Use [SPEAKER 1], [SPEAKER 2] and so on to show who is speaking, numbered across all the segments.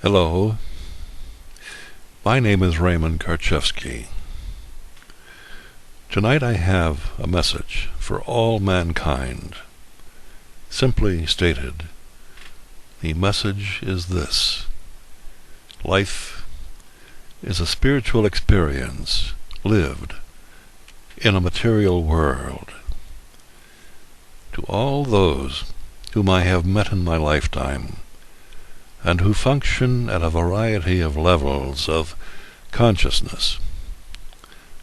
[SPEAKER 1] Hello, my name is Raymond Karchevsky. Tonight I have a message for all mankind. Simply stated, the message is this: life is a spiritual experience lived in a material world. To all those whom I have met in my lifetime, and who function at a variety of levels of consciousness,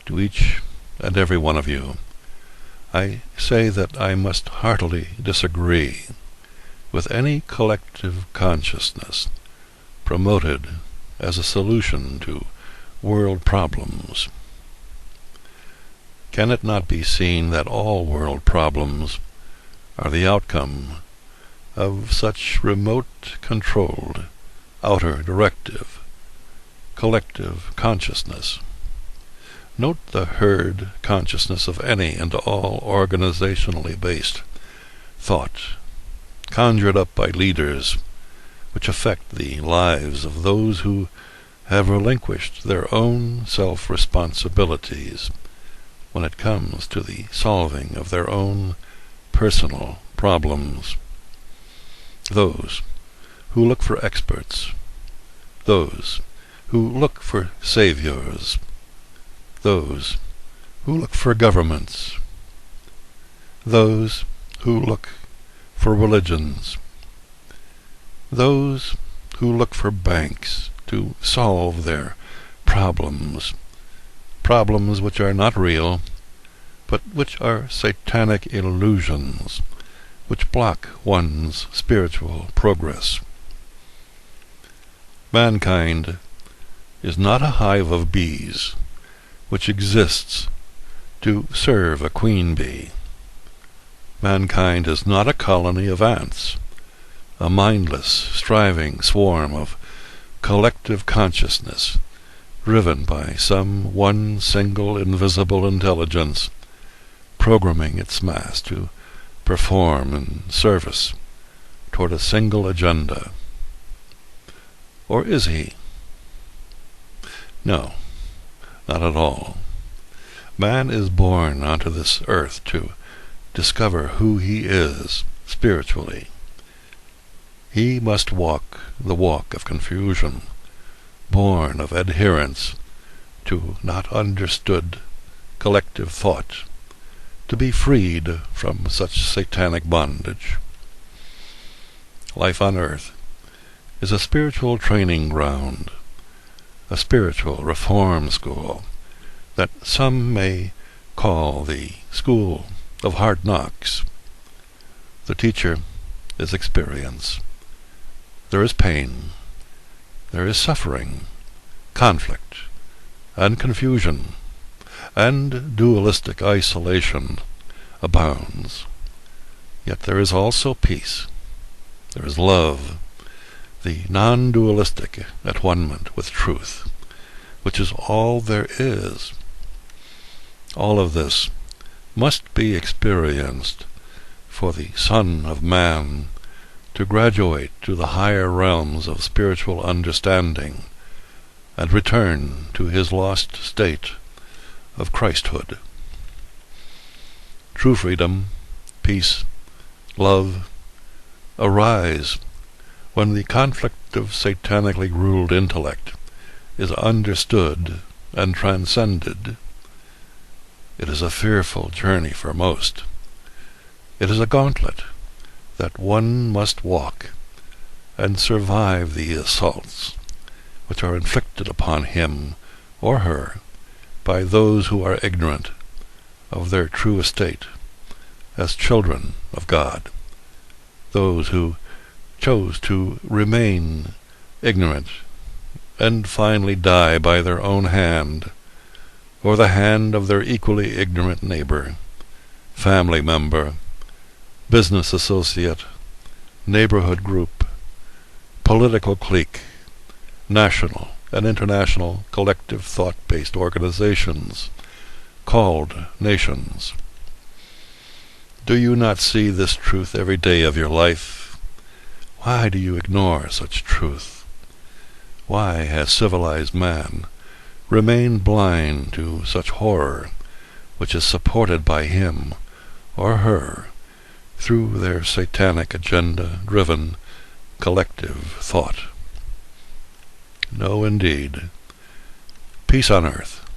[SPEAKER 1] to each and every one of you, I say that I must heartily disagree with any collective consciousness promoted as a solution to world problems. Can it not be seen that all world problems are the outcome of such remote-controlled, outer directive, collective consciousness? Note the herd consciousness of any and all organizationally based thought, conjured up by leaders, which affect the lives of those who have relinquished their own self-responsibilities when it comes to the solving of their own personal problems. Those who look for experts, those who look for saviors, those who look for governments, those who look for religions, those who look for banks to solve their problems which are not real, but which are satanic illusions, which block one's spiritual progress. Mankind is not a hive of bees, which exists to serve a queen bee. Mankind is not a colony of ants, a mindless, striving swarm of collective consciousness, driven by some one single invisible intelligence, programming its mass to perform in service toward a single agenda. Or is he? No, not at all. Man is born onto this earth to discover who he is spiritually. He must walk the walk of confusion, born of adherence to not understood collective thought, to be freed from such satanic bondage. Life on earth is a spiritual training ground, a spiritual reform school that some may call the school of hard knocks. The teacher is experience. There is pain, there is suffering, conflict, and confusion, and dualistic isolation abounds. Yet there is also peace. There is love, the non-dualistic at-one-ment with truth, which is all there is. All of this must be experienced for the Son of Man to graduate to the higher realms of spiritual understanding and return to his lost state of Christhood. True freedom, peace, love arise when the conflict of satanically ruled intellect is understood and transcended. It is a fearful journey for most. It is a gauntlet that one must walk and survive the assaults which are inflicted upon him or her by those who are ignorant of their true estate as children of God, those who chose to remain ignorant and finally die by their own hand or the hand of their equally ignorant neighbor, family member, business associate, neighborhood group, political clique, national and international collective thought-based organizations called nations. Do you not see this truth every day of your life? Why do you ignore such truth? Why has civilized man remained blind to such horror, which is supported by him or her through their satanic agenda-driven collective thought? No, indeed. Peace on earth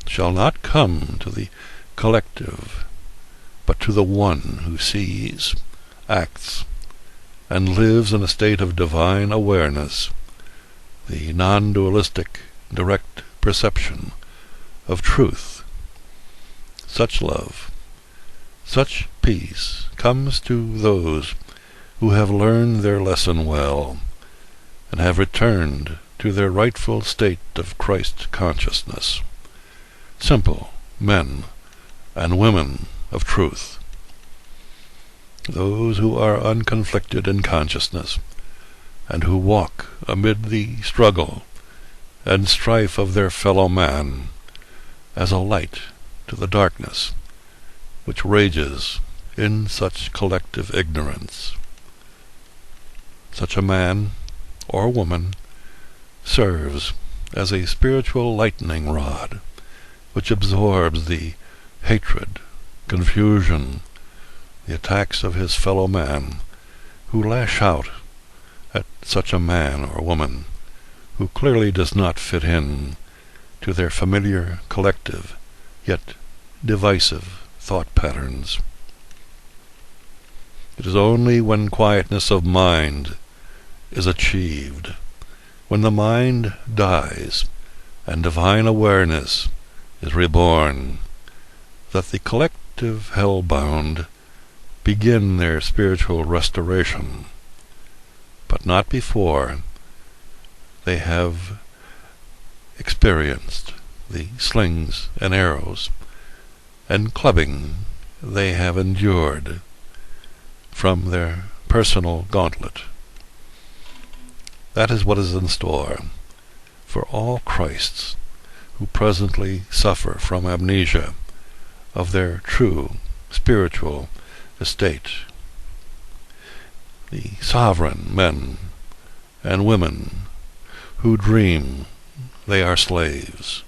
[SPEAKER 1] shall not come to the collective, but to the one who sees, acts, and lives in a state of divine awareness, the non-dualistic direct perception of truth. Such love, such peace comes to those who have learned their lesson well and have returned to their rightful state of Christ consciousness. Simple men and women of truth. Those who are unconflicted in consciousness, and who walk amid the struggle and strife of their fellow man as a light to the darkness which rages in such collective ignorance. Such a man or woman serves as a spiritual lightning rod which absorbs the hatred, confusion, the attacks of his fellow man who lash out at such a man or woman who clearly does not fit in to their familiar, collective, yet divisive thought patterns. It is only when quietness of mind is achieved, when the mind dies and divine awareness is reborn, that the collective hell-bound begin their spiritual restoration, but not before they have experienced the slings and arrows and clubbing they have endured from their personal gauntlet. That is what is in store for all Christs who presently suffer from amnesia of their true spiritual estate. The sovereign men and women who dream they are slaves,